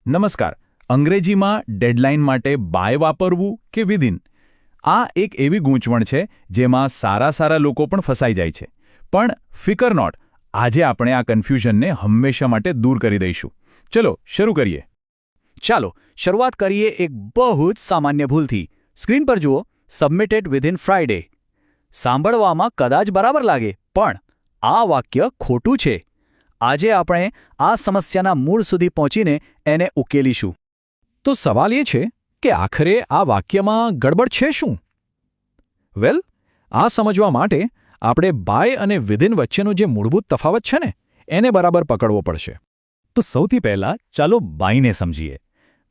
નમસ્કાર. અંગ્રેજીમાં ડેડલાઇન માટે બાય વાપરવું કે વિધિન? આ એક એવી ગૂંચવણ છે જેમાં સારા લોકો પણ ફસાઈ જાય છે. પણ ફિકર નોટ, આજે આપણે આ કન્ફ્યુઝનને હંમેશા માટે દૂર કરી દઈશું. ચલો શરૂ કરીએ. ચાલો શરૂઆત કરીએ એક બહુ જ સામાન્ય ભૂલથી. સ્ક્રીન પર જુઓ, સબમિટેડ વિધિન ફ્રાઇડે. સાંભળવામાં કદાચ બરાબર લાગે, પણ આ વાક્ય ખોટું છે. આજે આપણે આ સમસ્યાના મૂળ સુધી પહોંચીને એને ઉકેલીશું. તો સવાલ એ છે કે આખરે આ વાક્યમાં ગડબડ છે શું? વેલ, આ સમજવા માટે આપણે બાય અને વિધિન વચ્ચેનો જે મૂળભૂત તફાવત છે ને, એને બરાબર પકડવો પડશે. તો સૌથી પહેલાં ચાલો બાયને સમજીએ.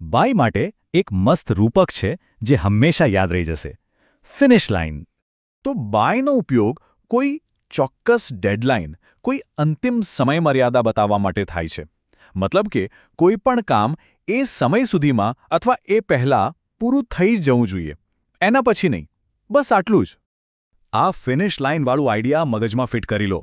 બાય માટે એક મસ્ત રૂપક છે જે હંમેશા યાદ રહી જશે: ફિનિશ લાઇન. તો બાયનો ઉપયોગ કોઈ ચોક્કસ ડેડલાઇન, કોઈ અંતિમ સમયમર્યાદા બતાવવા માટે થાય છે. મતલબ કે કોઈ પણ કામ એ સમય સુધીમાં અથવા એ પહેલાં પૂરું થઈ જ જવું જોઈએ, એના પછી નહીં. બસ આટલું જ. આ ફિનિશ લાઇનવાળું આઈડિયા મગજમાં ફિટ કરી લો.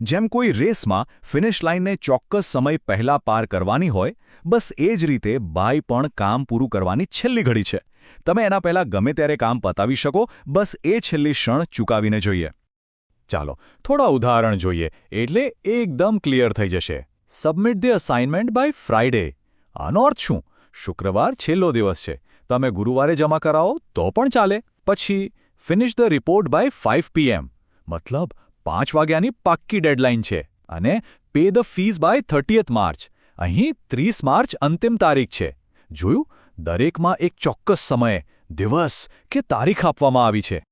જેમ કોઈ રેસમાં ફિનિશ લાઇનને ચોક્કસ સમય પહેલાં પાર કરવાની હોય, બસ એ જ રીતે બાય પણ કામ પૂરું કરવાની છેલ્લી ઘડી છે. તમે એના પહેલાં ગમે ત્યારે કામ પતાવી શકો, બસ એ છેલ્લી ક્ષણ ચૂકાવીને જોઈએ. ચાલો થોડા ઉદાહરણ જોઈએ એટલે એકદમ ક્લિયર થઈ જશે. Submit the assignment by Friday. આનો અર્થ શું? શુક્રવાર છેલ્લો દિવસ છે. તમે ગુરુવારે જમા કરાવો તો પણ ચાલે. પછી finish the report by 5 PM. મતલબ 5 વાગ્યાની પાક્કી ડેડલાઇન છે. અને pay the fees by 30th March. અહીં 30 માર્ચ અંતિમ તારીખ છે. જોયું? દરેકમાં એક ચોક્કસ સમય, દિવસ કે તારીખ આપવામાં આવી છે.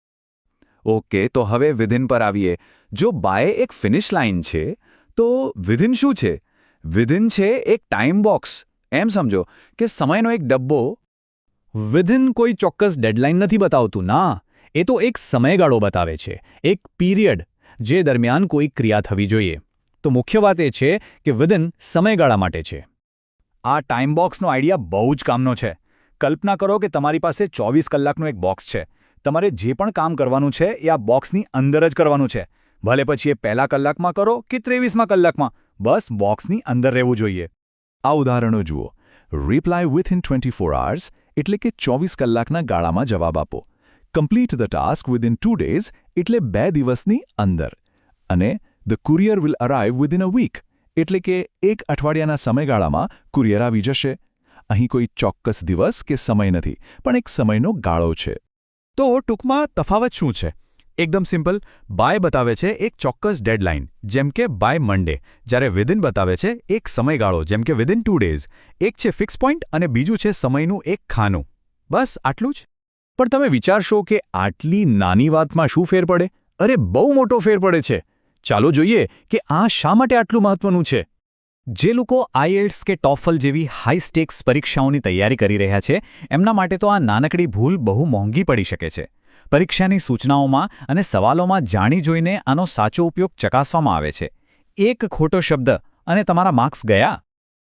ઓકે, તો હવે વિધિન પર આવીએ. જો બાય એક ફિનિશ લાઇન છે, તો વિધિન શું છે? વિધિન છે એક ટાઈમ બોક્સ. એમ સમજો કે સમયનો એક ડબ્બો. વિધિન કોઈ ચોક્કસ ડેડલાઇન નથી બતાવતું. ના, એ તો એક સમયગાળો બતાવે છે, એક પીરિયડ જે દરમિયાન કોઈ ક્રિયા થવી જોઈએ. તો મુખ્ય વાત એ છે કે વિધિન સમયગાળા માટે છે. આ ટાઈમ બોક્સનો આઈડિયા બહુ જ કામનો છે. કલ્પના કરો કે તમારી પાસે 24 કલાકનું એક બોક્સ છે. તમારે જે પણ કામ કરવાનું છે એ આ બોક્સની અંદર જ કરવાનું છે. ભલે પછી એ પહેલા કલાકમાં કરો કે 23મા કલાકમાં, બસ બોક્સની અંદર રહેવું જોઈએ. આ ઉદાહરણો જુઓ. રિપ્લાય વિથિન 24 hours એટલે કે 24 કલાકના ગાળામાં જવાબ આપો. Complete the task within 2 days એટલે 2 દિવસની અંદર. અને the courier will arrive within a week એટલે કે 1 અઠવાડિયાના સમયગાળામાં કુરિયર આવી જશે. અહીં કોઈ ચોક્કસ દિવસ કે સમય નથી, પણ એક સમયનો ગાળો છે. તો ટૂંકમાં તફાવત શું છે? એકદમ સિમ્પલ. બાય બતાવે છે એક ચોક્કસ ડેડલાઇન, જેમ કે બાય મંડે, જ્યારે વિધિન બતાવે છે એક સમયગાળો, જેમ કે વિધિન 2 days. એક છે ફિક્સ પોઈન્ટ અને બીજું છે સમયનું એક ખાનું. બસ આટલું જ. પણ તમે વિચારશો કે આટલી નાની વાતમાં શું ફેર પડે? અરે બહુ મોટો ફેર પડે છે. ચાલો જોઈએ કે આ શા માટે આટલું મહત્વનું છે. જે લોકો આઈએલ્ટ્સ કે ટોફલ જેવી હાઈ સ્ટેક્સ પરીક્ષાઓની તૈયારી કરી રહ્યા છે, એમના માટે તો આ નાનકડી ભૂલ બહુ મોંઘી પડી શકે છે. પરીક્ષાની સૂચનાઓમાં અને સવાલોમાં જાણી જોઈને આનો સાચો ઉપયોગ ચકાસવામાં આવે છે. એક ખોટો શબ્દ અને તમારા માર્ક્સ ગયા.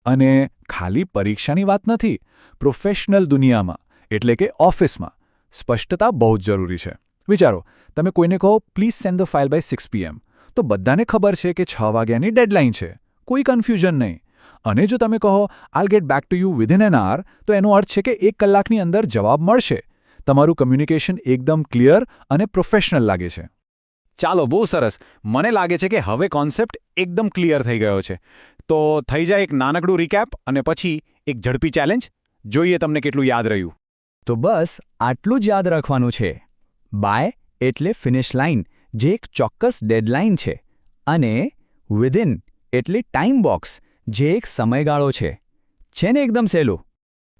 અને ખાલી પરીક્ષાની વાત નથી. પ્રોફેશનલ દુનિયામાં એટલે કે ઓફિસમાં સ્પષ્ટતા બહુ જ જરૂરી છે. વિચારો, તમે કોઈને કહો please send the file by 6 PM, તો બધાને ખબર છે કે 6 વાગ્યાની ડેડલાઇન છે. કોઈ કન્ફ્યુઝન નહીં. અને જો તમે કહો I'll get back to you within an hour, તો એનો અર્થ છે કે 1 કલાકની અંદર જવાબ મળશે. તમારું કમ્યુનિકેશન એકદમ ક્લિયર અને પ્રોફેશનલ લાગે છે. ચાલો, બહુ સરસ. મને લાગે છે કે હવે કોન્સેપ્ટ એકદમ ક્લિયર થઈ ગયો છે. તો થઈ જાય એક નાનકડું રિકેપ અને પછી એક ઝડપી ચેલેન્જ. જોઈએ તમને કેટલું યાદ રહ્યું. તો બસ આટલું જ યાદ રાખવાનું છે. બાય એટલે ફિનિશ લાઇન, જે એક ચોક્કસ ડેડલાઇન છે. અને વિધિન એટલે ટાઈમ બોક્સ, જે એક સમયગાળો છે. છે ને એકદમ સહેલું?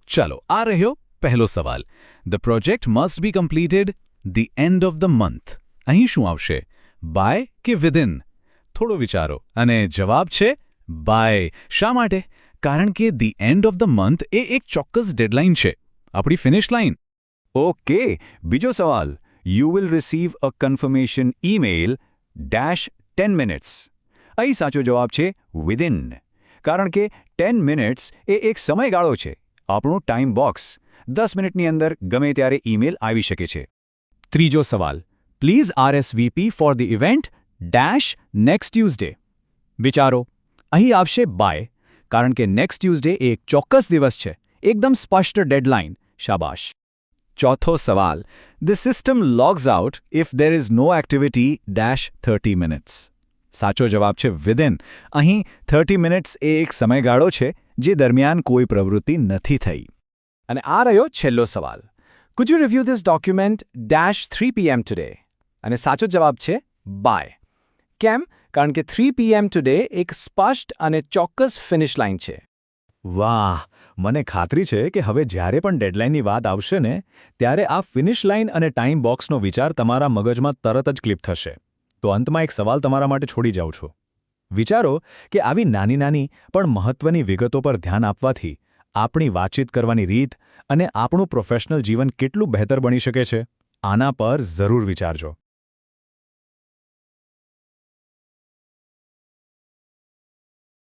ચાલો, આ રહ્યો પહેલો સવાલ. The project must be completed the end of the month. અહીં શું આવશે? બાય કે વિધિન? થોડો વિચારો અને જવાબ છે બાય. શા માટે? કારણ કે the end of the month એ એક ચોક્કસ ડેડલાઇન છે, આપણી ફિનિશ લાઇન. ઓકે, બીજો સવાલ. You will receive a confirmation email -10 minutes. અહીં સાચો જવાબ છે વિધિન. કારણ કે 10 minutes એ એક સમયગાળો છે, આપણું ટાઈમ બોક્સ. 10 મિનિટની અંદર ગમે ત્યારે ઈમેલ આવી શકે છે. ત્રીજો સવાલ. Please RSVP for the event -next Tuesday. વિચારો, અહીં આવશે બાય, કારણ કે નેક્સ્ટ ટ્યુઝડે એક ચોક્કસ દિવસ છે, એકદમ સ્પષ્ટ ડેડલાઇન. શાબાશ. ચોથો સવાલ. The system logs out if there is no activity -30 minutes. સાચો જવાબ છે વિધિન. અહીં 30 મિનિટ્સ એ એક સમયગાળો છે જે દરમિયાન કોઈ પ્રવૃત્તિ નથી થઈ. અને આ રહ્યો છેલ્લો સવાલ. Food you review this document -3 PM today? અને સાચો જવાબ છે બાય. કેમ? કારણ કે 3 PM ટુડે એક સ્પષ્ટ અને ચોક્કસ ફિનિશ લાઇન છે. વાહ, મને ખાતરી છે કે હવે જ્યારે પણ ડેડલાઇનની વાત આવશે ને ત્યારે આ ફિનિશ લાઇન અને ટાઈમ બોક્સનો વિચાર તમારા મગજમાં તરત જ ક્લિપ થશે. તો અંતમાં એક સવાલ તમારા માટે છોડી જાઉં છું. વિચારો કે આવી નાની નાની પણ મહત્વની વિગતો પર ધ્યાન આપવાથી આપણી વાતચીત કરવાની રીત અને આપણું પ્રોફેશનલ જીવન કેટલું બહેતર બની શકે છે. આના પર જરૂર વિચારજો.